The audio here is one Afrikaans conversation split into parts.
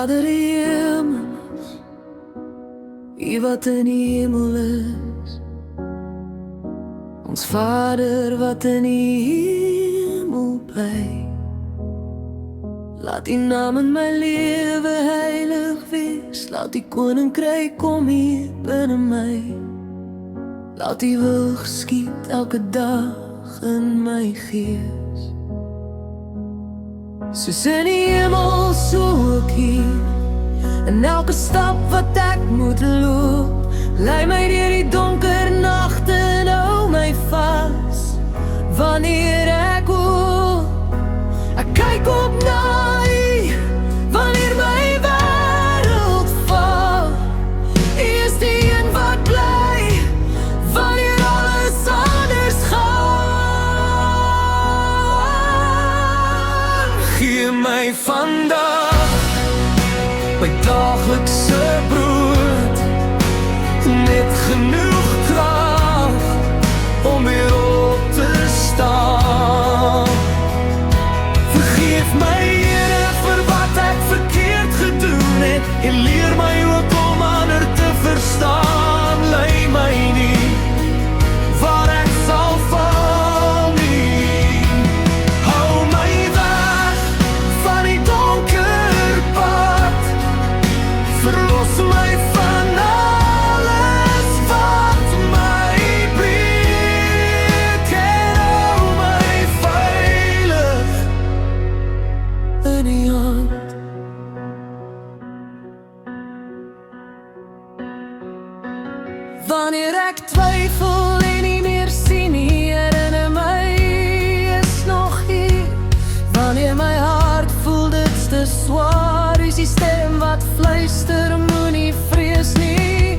Vader die hemels, U wat in die hemel is. Ons Vader wat in die hemel bly, laat U naam in my lewe heilig wees. Laat die koninkryk kom hier binne my. Laat U wil geskied elke dag in my gees. Soos in die hemel, so ook hier. In elke stap wat ek moet loop, lei my deur die donker nagte en hou my vas. Wanneer ek hoop, ek kyk op na U. Wanneer my wêreld val, U is die een wat bly. Wanneer alles anders gaan, gee my vandag my daaglikse brood, net genoeg krag om weer op te staan. Vergeef my, Here, vir wat ek verkeerd gedoen het, en leer my ook om ander te verstaan. Lei my nie waar ek sal val nie. Hou my weg van die donker pad, verlos my van alles wat my breek, en hou my veilig in U hand. Wanneer ek twyfel en nie meer sien nie, herinner my U is nog hier. Wanneer my hart voel dit's te swaar, U is die stem wat fluister, moenie vrees nie.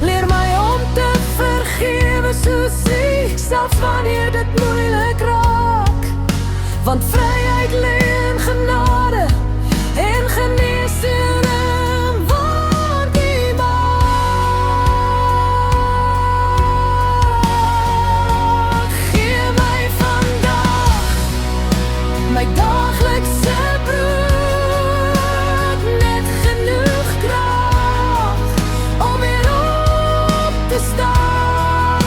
Leer my om te vergewe soos U, selfs wanneer dit moeilik raak. Want vryheid lê in genade en genesing in wat U maak. Gee my vandag my daaglikse brood, net genoeg krag om weer op te staan.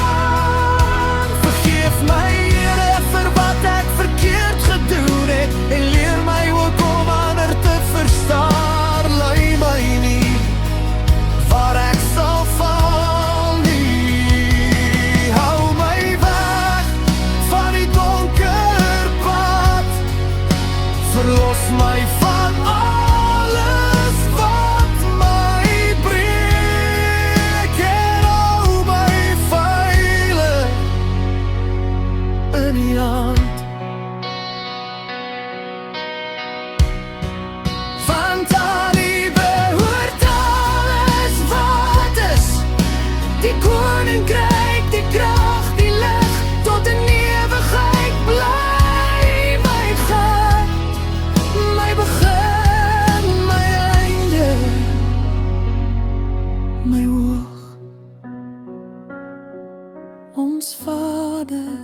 Vergeef my, Here, vir wat ek verkeerd gedoen het, en leer my ook om ander te verstaan. Lei my nie waar ek sal val nie. Hou my weg van die donker pad, verlos my van alles wat my breek, en hou my veilig in U hand. Want aan U behoort alles wat is, die koninkryk, die krag, die lig, tot in ewigheid bly. My God, my begin, my einde, my hoog. Ons Vader